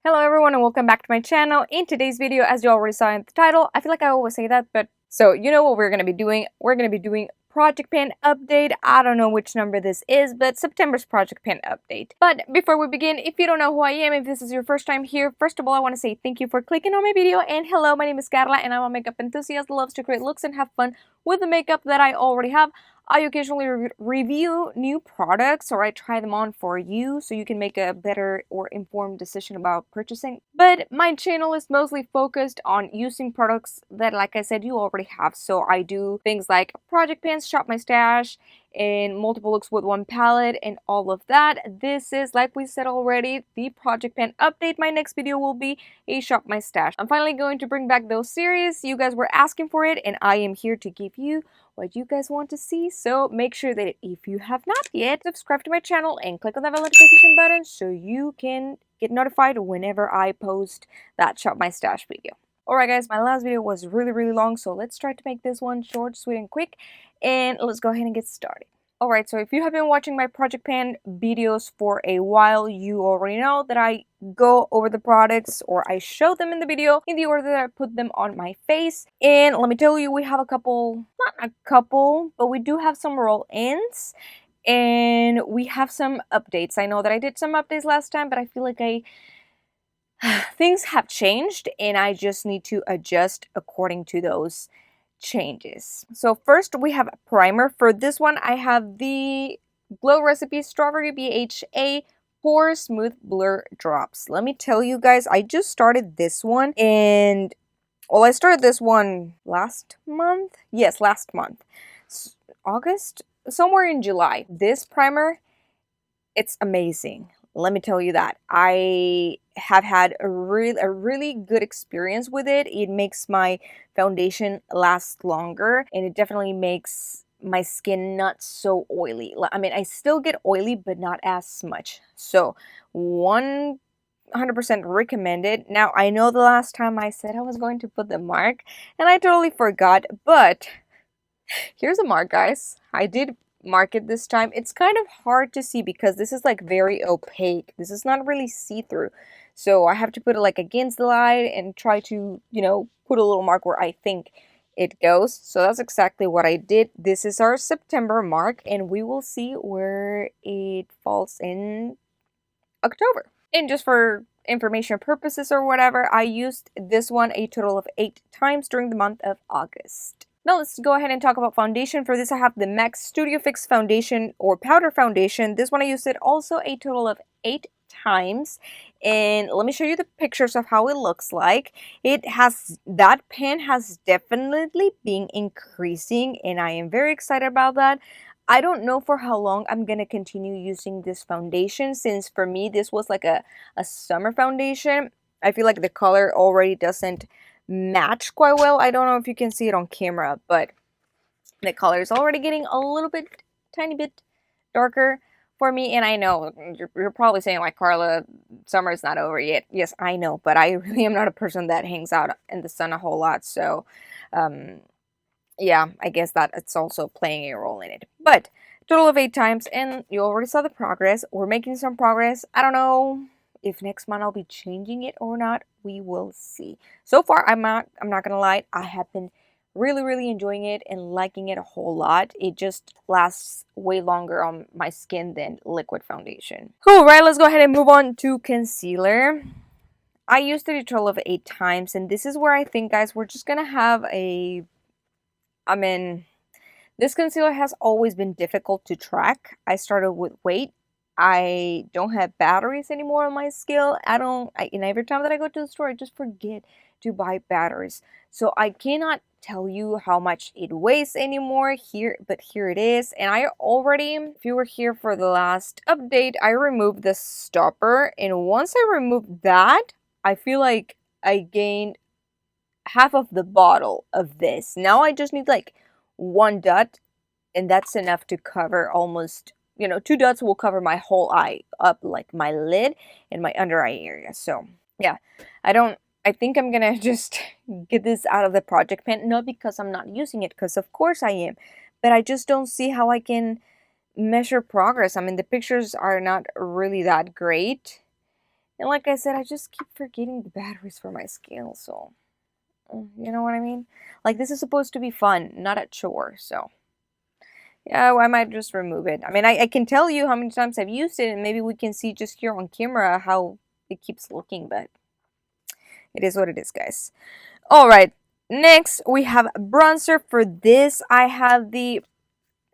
Hello everyone and welcome back to my channel. In today's video, as you already saw in the title, I feel like I always say that, but so you know what we're going to be doing. We're going to be doing Project Pan update. I don't know which number this is, but September's Project Pan update. But before we begin, if you don't know who I am, if this is your first time here, first of all, I want to say thank you for clicking on my video. And hello, my name is Carla and I'm a makeup enthusiast that loves to create looks and have fun with the makeup that I already have. I occasionally review new products or I try them on for you so you can make a better or informed decision about purchasing. But my channel is mostly focused on using products that, like I said, you already have. So I do things like Project Pans, Shop My Stash, and multiple looks with one palette and all of that. This is, like we said already, the Project Pan update. My next video will be a Shop My Stash. I'm finally going to bring back those series. You guys were asking for it and I am here to give you what you guys want to see. So make sure that if you have not yet, subscribe to my channel and click on that bell notification button so you can get notified whenever I post that Shop My Stash video. Alright guys, my last video was really long, so let's try to make this one short, sweet, and quick, and let's go ahead and get started. Alright, so if you have been watching my Project Pan videos for a while, you already know that I go over the products or I show them in the video in the order that I put them on my face. And let me tell you, we have a couple, not a couple, but we do have some roll-ins and we have some updates. I know that I did some updates last time, but I feel like things have changed and I just need to adjust according to those changes. So first we have a primer. For this one I have the Glow Recipe Strawberry BHA Pore Smooth Blur Drops. Let me tell you guys, I just started this one and well, I started this one last month. Yes, last month. August? Somewhere in July. This primer, it's amazing. Let me tell you that. I have had a really good experience with it. It makes my foundation last longer and it definitely makes my skin not so oily. I mean, I still get oily, but not as much. So 100% recommended. Now, I know the last time I said I was going to put the mark and I totally forgot, but here's a mark, guys. I did mark it this time. It's kind of hard to see because this is like very opaque. This is not really see-through. So I have to put it like against the light and try to, you know, put a little mark where I think it goes. So that's exactly what I did. This is our September mark and we will see where it falls in October. And just for information purposes or whatever, I used this one a total of 8 times during the month of August. Now let's go ahead and talk about foundation. For this I have the MAC Studio Fix foundation or powder foundation. This one I used it also a total of 8 times. And let me show you the pictures of how it looks like. That pan has definitely been increasing and I am very excited about that. I don't know for how long I'm gonna continue using this foundation since for me this was like a summer foundation. I feel like the color already doesn't match quite well. I don't know if you can see it on camera, but the color is already getting a little bit, tiny bit darker for me. And I know you're probably saying like, Carla, summer is not over yet. Yes, I know, but I really am not a person that hangs out in the sun a whole lot. So, yeah, I guess that it's also playing a role in it. But total of 8 times, and you already saw the progress. We're making some progress. I don't know if next month I'll be changing it or not. We will see. So far, I'm not gonna lie, I have been really enjoying it and liking it a whole lot. It just lasts way longer on my skin than liquid foundation. Alright, let's go ahead and move on to concealer. I used it a total of 8 times, and this is where I think, guys, we're just gonna have this concealer has always been difficult to track. I started with weight. I don't have batteries anymore on my scale. And every time that I go to the store, I just forget to buy batteries. So I cannot tell you how much it weighs anymore but here it is. And I already, if you were here for the last update, I removed the stopper. And once I removed that, I feel like I gained half of the bottle of this. Now I just need like 1 dot and that's enough to cover almost, you know, 2 dots will cover my whole eye up, like my lid and my under eye area. So yeah, I think I'm gonna just get this out of the Project Pan, not because I'm not using it, because of course I am, but I just don't see how I can measure progress. I mean, the pictures are not really that great. And like I said, I just keep forgetting the batteries for my scale, so you know what I mean? Like, this is supposed to be fun, not a chore, so yeah, well, I might just remove it. I mean, I can tell you how many times I've used it, and maybe we can see just here on camera how it keeps looking, but it is what it is, guys. Alright, next we have bronzer. For this, I have the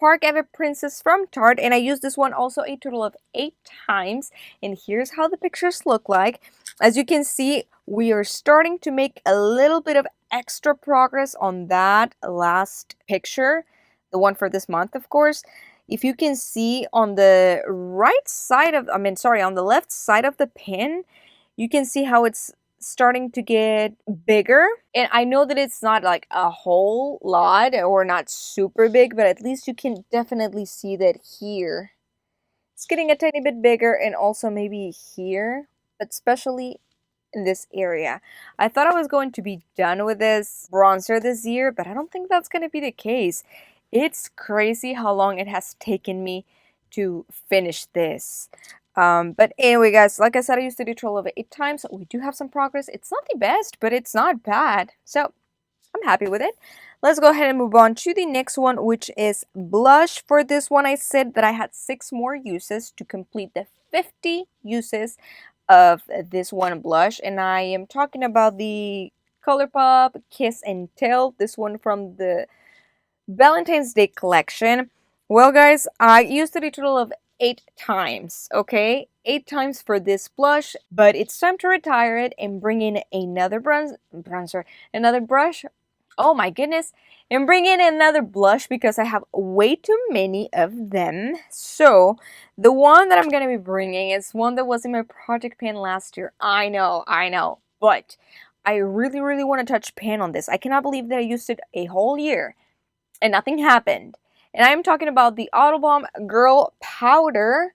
Park Ever Princess from Tarte, and I used this one also a total of 8 times, and here's how the pictures look like. As you can see, we are starting to make a little bit of extra progress on that last picture, the one for this month, of course. If you can see on the right side of, on the left side of the pen, you can see how it's starting to get bigger. And I know that it's not like a whole lot or not super big, but at least you can definitely see that here it's getting a tiny bit bigger, and also maybe here, but especially in this area. I thought I was going to be done with this bronzer this year, but I don't think that's going to be the case. It's crazy how long it has taken me to finish this. But anyway, guys, like I said, I used to do total of 8 times. We do have some progress. It's not the best, but it's not bad. So I'm happy with it. Let's go ahead and move on to the next one, which is blush. For this one, I said that I had 6 more uses to complete the 50 uses of this one blush. And I am talking about the ColourPop Kiss and Tell, this one from the Valentine's Day collection. Well, guys, I used it a total of 8 times, okay? 8 times for this blush, but it's time to retire it and bring in another another brush. Oh my goodness. And bring in another blush because I have way too many of them. So, the one that I'm going to be bringing is one that was in my project pan last year. I know. But I really, really want to touch pan on this. I cannot believe that I used it a whole year and nothing happened. And I'm talking about the Autobalm Girl Powder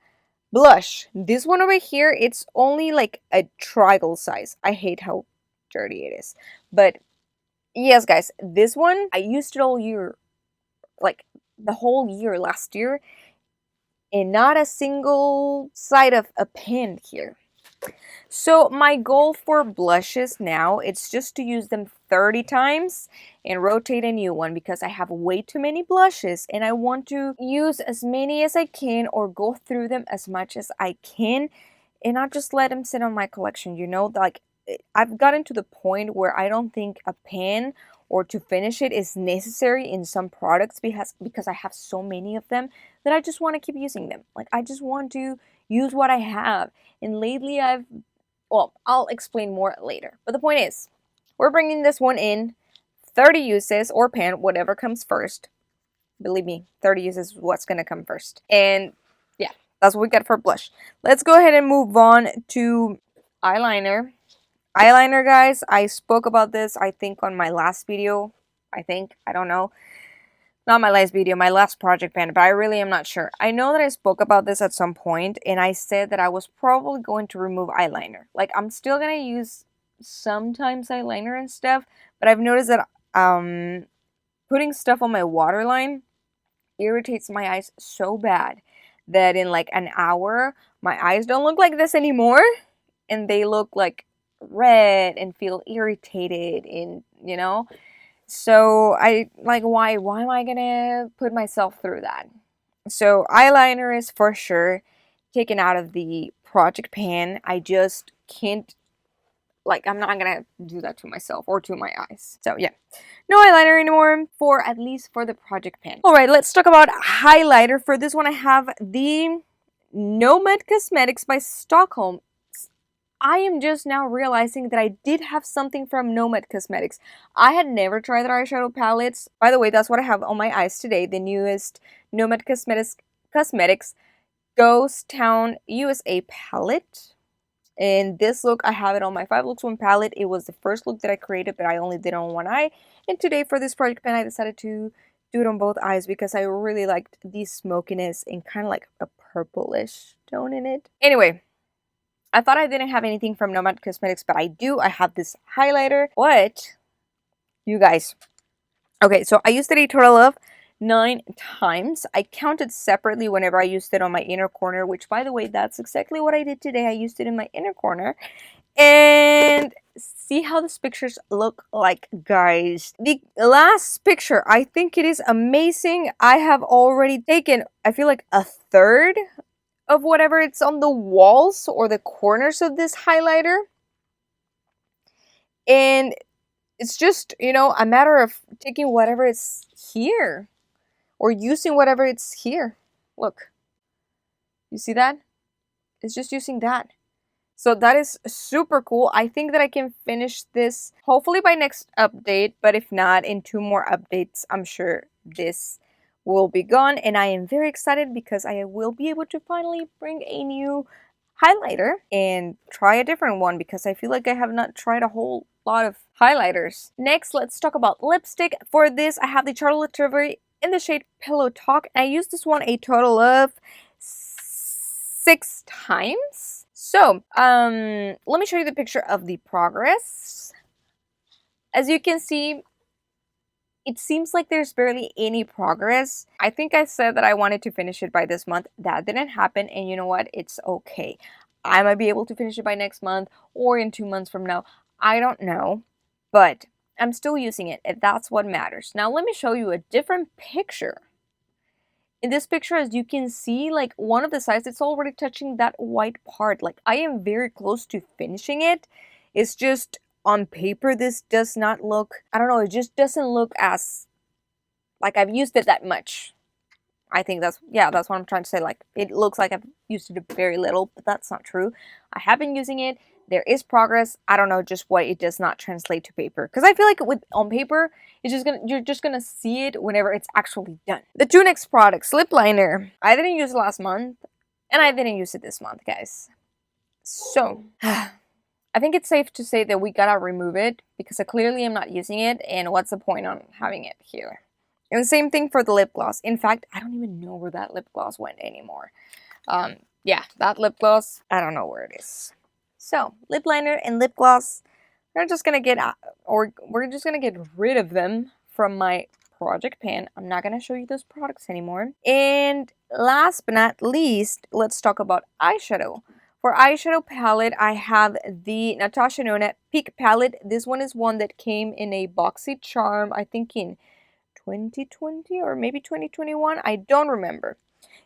blush. This one over here, it's only like a triangle size. I hate how dirty it is. But yes, guys, this one, I used it all year, like the whole year last year, and not a single side of a pen here. So my goal for blushes now, it's just to use them 30 times and rotate a new one because I have way too many blushes and I want to use as many as I can or go through them as much as I can and not just let them sit on my collection, you know? Like, I've gotten to the point where I don't think a pen or to finish it is necessary in some products because I have so many of them that I just want to keep using them. Like, I just want to use what I have. And lately well, I'll explain more later. But the point is, we're bringing this one in 30 uses or pen, whatever comes first. Believe me, 30 uses is what's going to come first. And yeah, that's what we got for blush. Let's go ahead and move on to eyeliner. Eyeliner, guys, I spoke about this, I think, on my last video. I don't know. Not my last video, my last project pan, but I really am not sure. I know that I spoke about this at some point, and I said that I was probably going to remove eyeliner. Like, I'm still going to use sometimes eyeliner and stuff, but I've noticed that putting stuff on my waterline irritates my eyes so bad that in like an hour, my eyes don't look like this anymore, and they look like red and feel irritated and, you know? So I like, why am I gonna put myself through that? So eyeliner is for sure taken out of the project pan. I just can't, like, I'm not gonna do that to myself or to my eyes. So yeah, no eyeliner anymore for at least for the project pan. All right, let's talk about highlighter. For this one, I have the Nomad Cosmetics by Stockholm. I am just now realizing that I did have something from Nomad Cosmetics. I had never tried their eyeshadow palettes. By the way, that's what I have on my eyes today. The newest Nomad Cosmetics Ghost Town USA palette. In this look, I have it on my 5 Looks 1 palette. It was the first look that I created, but I only did it on one eye. And today for this project pan, I decided to do it on both eyes because I really liked the smokiness and kind of like a purplish tone in it. Anyway, I thought I didn't have anything from Nomad Cosmetics, but I do. I have this highlighter. What? You guys. Okay, so I used it a total of 9 times. I counted separately whenever I used it on my inner corner, which, by the way, that's exactly what I did today. I used it in my inner corner. And see how these pictures look like, guys. The last picture, I think it is amazing. I have already taken, I feel like, a third of whatever it's on the walls or the corners of this highlighter. And it's just, you know, a matter of taking whatever is here or using whatever it's here. Look, you see that? It's just using that. So that is super cool. I think that I can finish this hopefully by next update, but if not, in 2 more updates, I'm sure this will be gone. And I am very excited because I will be able to finally bring a new highlighter and try a different one, because I feel like I have not tried a whole lot of highlighters. Next, let's talk about lipstick. For this, I have the Charlotte Tilbury in the shade Pillow Talk. I used this one a total of 6 times. So, let me show you the picture of the progress. As you can see, it seems like there's barely any progress. I think I said that I wanted to finish it by this month. That didn't happen, and you know what? It's okay. I might be able to finish it by next month or in 2 months from now. I don't know, but I'm still using it, and that's what matters. Now, let me show you a different picture. In this picture, as you can see, like, one of the sides, it's already touching that white part. Like, I am very close to finishing it. It's just, on paper, this does not look, I don't know, it just doesn't look as, like, I've used it that much. I think that's, yeah, that's what I'm trying to say. Like, it looks like I've used it very little, but that's not true. I have been using it. There is progress. I don't know just why it does not translate to paper. Because I feel like on paper, you're just gonna see it whenever it's actually done. The 2 next products, lip liner. I didn't use it last month, and I didn't use it this month, guys. So, I think it's safe to say that we gotta remove it, because I clearly am not using it, and what's the point on having it here? And the same thing for the lip gloss. In fact, I don't even know where that lip gloss went anymore. Yeah, that lip gloss, I don't know where it is. So, lip liner and lip gloss, we're just gonna get out, or we're just gonna get rid of them from my project pan. I'm not gonna show you those products anymore. And last but not least, let's talk about eyeshadow. For eyeshadow palette, I have the Natasha Nona Peak palette. This one is one that came in a boxy charm, I think in 2020 or maybe 2021. I don't remember.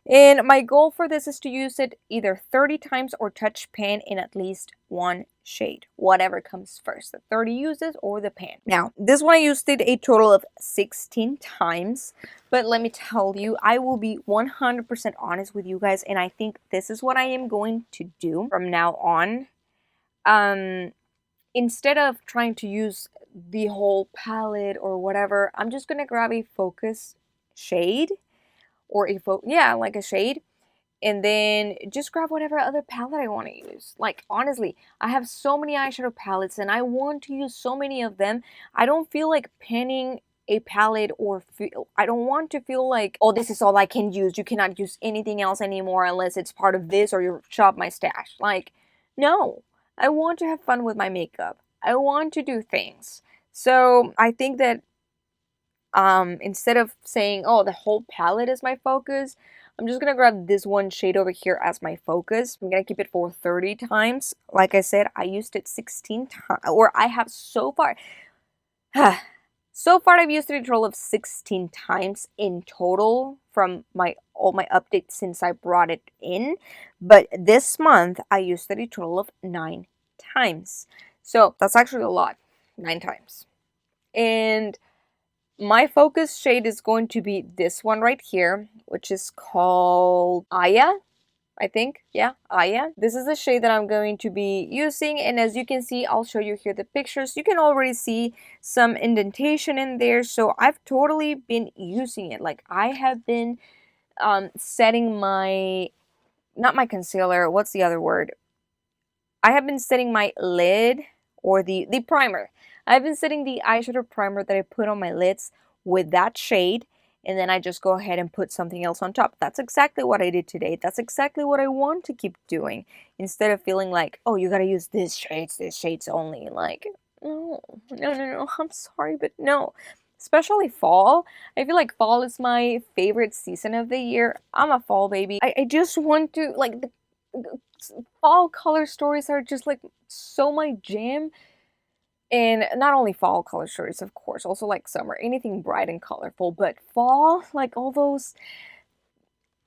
And my goal for this is to use it either 30 times or touch pan in at least 1 shade, whatever comes first, the 30 uses or the pan. Now, this one I used it a total of 16 times, but let me tell you, I will be 100% honest with you guys, and I think this is what I am going to do from now on. Instead of trying to use the whole palette or whatever, I'm just gonna grab a focus shade, or like a shade, and then just grab whatever other palette I want to use. Like, honestly, I have so many eyeshadow palettes and I want to use so many of them. I don't feel like panning a palette, or I don't want to feel like, oh, this is all I can use. You cannot use anything else anymore unless it's part of this, or you shop my stash. Like, no, I want to have fun with my makeup. I want to do things. So I think that instead of saying, oh, the whole palette is my focus, I'm just gonna grab this one shade over here as my focus. I'm gonna keep it for 30 times. Like I said, I used it 16 times, or I have so far, I've used it a total of 16 times in total from all my updates since I brought it in. But this month, I used it a total of 9 times. So that's actually a lot, 9 times. And my focus shade is going to be this one right here, which is called Aya, I think. Yeah, Aya. This is the shade that I'm going to be using, and as you can see, I'll show you here the pictures. You can already see some indentation in there, so I've totally been using it. Like, I have been setting my, not my concealer, what's the other word? I have been setting my lid, or the primer. I've been setting the eyeshadow primer that I put on my lids with that shade, and then I just go ahead and put something else on top. That's exactly what I did today. That's exactly what I want to keep doing, instead of feeling like, oh, you gotta use this shades only. Like, no, I'm sorry, but no. especially fall. I feel like fall is my favorite season of the year. I'm a fall baby. I just want to, like, the fall color stories are just like so my jam. And not only fall color stories, of course, also like summer, anything bright and colorful, but fall, like all those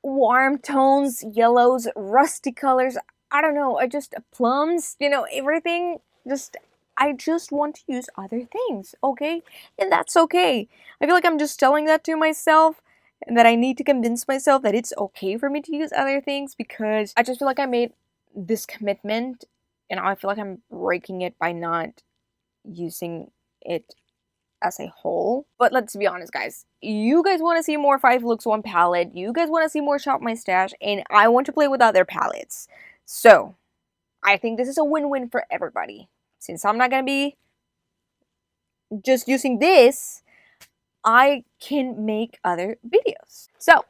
warm tones, yellows, rusty colors. I don't know, I just plums, you know, everything. Just I just want to use other things, okay? And that's okay. I feel like I'm just telling that to myself and that I need to convince myself that it's okay for me to use other things because I just feel like I made this commitment and I feel like I'm breaking it by not using it as a whole. But let's be honest, guys. You guys want to see more 5 looks, 1 palette. You guys want to see more Shop My Stash. And I want to play with other palettes. So, I think this is a win-win for everybody. Since I'm not going to be just using this, I can make other videos. So,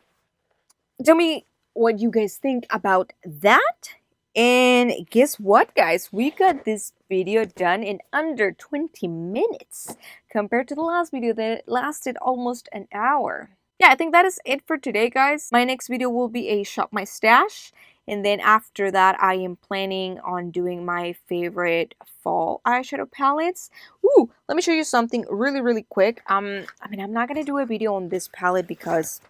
tell me what you guys think about that. And guess what, guys? We got this video done in under 20 minutes compared to the last video that lasted almost an hour. Yeah, I think that is it for today, guys. My next video will be a Shop My Stash. And then after that, I am planning on doing my favorite fall eyeshadow palettes. Ooh, let me show you something really, really quick. I mean, I'm not going to do a video on this palette because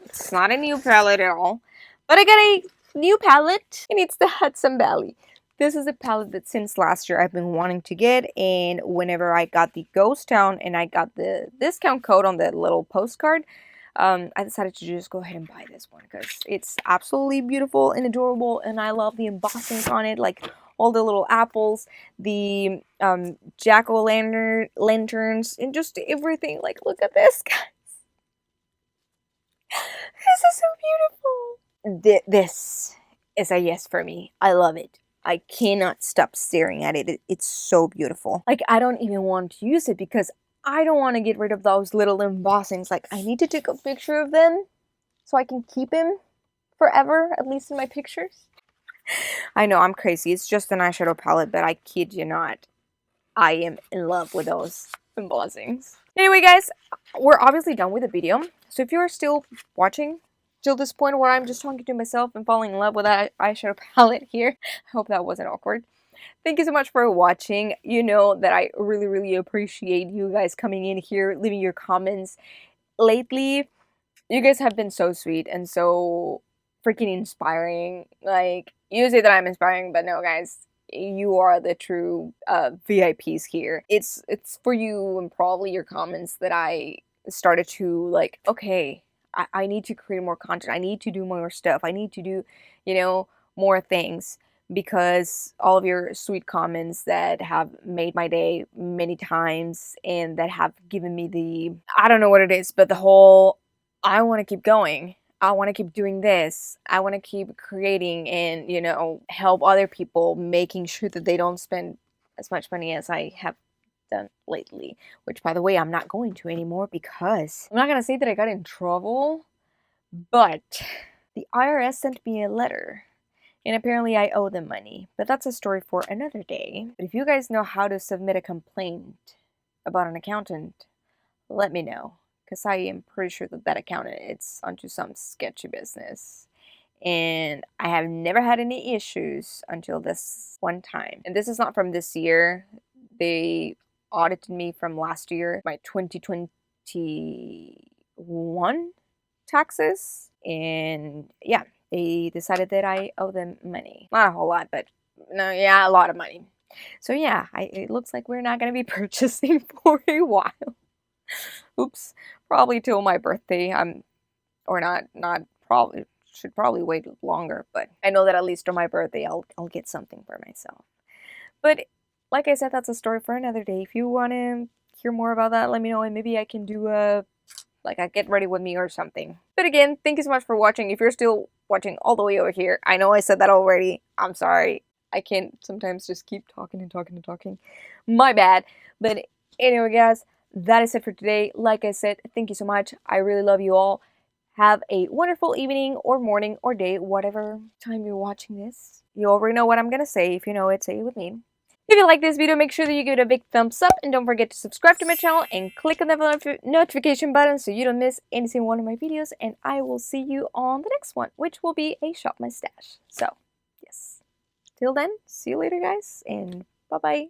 it's not a new palette at all. But I got a new palette, and it's the Hudson Valley. This is a palette that since last year I've been wanting to get, and whenever I got the Ghost Town and I got the discount code on the little postcard, I decided to just go ahead and buy this one because it's absolutely beautiful and adorable, and I love the embossings on it, like all the little apples, the jack-o'-lanterns, and just everything. Like, look at this, guys. This is so beautiful. This is a yes for me. I love it. I cannot stop staring at it. It's so beautiful. Like, I don't even want to use it because I don't want to get rid of those little embossings. Like, I need to take a picture of them so I can keep them forever, at least in my pictures. I know, I'm crazy. It's just an eyeshadow palette, but I kid you not. I am in love with those embossings. Anyway, guys, we're obviously done with the video. So if you're still watching till this point where I'm just talking to myself and falling in love with that eyeshadow palette here, I hope that wasn't awkward. Thank you so much for watching. You know that I really, really appreciate you guys coming in here, leaving your comments. Lately, you guys have been so sweet and so freaking inspiring. Like, you say that I'm inspiring, but no, guys. You are the true VIPs here. It's for you and probably your comments that I started to, like, okay, I need to create more content. I need to do more stuff. I need to do, you know, more things because all of your sweet comments that have made my day many times and that have given me the, I don't know what it is, but the whole, I want to keep going. I want to keep doing this. I want to keep creating and, you know, help other people, making sure that they don't spend as much money as I have done lately. Which, by the way, I'm not going to anymore because I'm not going to say that I got in trouble, but the IRS sent me a letter. And apparently I owe them money. But that's a story for another day. But if you guys know how to submit a complaint about an accountant, let me know. Because I am pretty sure that that accountant is onto some sketchy business. And I have never had any issues until this one time. And this is not from this year. They audited me from last year, my 2021 taxes. And yeah, they decided that I owe them money. Not a whole lot, but no, yeah, a lot of money. So yeah, it looks like we're not going to be purchasing for a while. Oops, probably till my birthday. Or not probably, should probably wait longer, but I know that at least on my birthday I'll get something for myself. But like I said, that's a story for another day. If you want to hear more about that, let me know and maybe I can do a get ready with me or something. But again, thank you so much for watching. If you're still watching all the way over here, I know I said that already. I'm sorry. I can't sometimes just keep talking and talking and talking. My bad. But anyway, guys, that is it for today. Like I said, thank you so much. I really love you all. Have a wonderful evening or morning or day, whatever time you're watching this. You already know what I'm going to say. If you know it, say it with me. If you like this video, make sure that you give it a big thumbs up and don't forget to subscribe to my channel and click on the notification button so you don't miss any single one of my videos, and I will see you on the next one, which will be a shop my stash. So, yes. Till then, see you later guys, and bye-bye.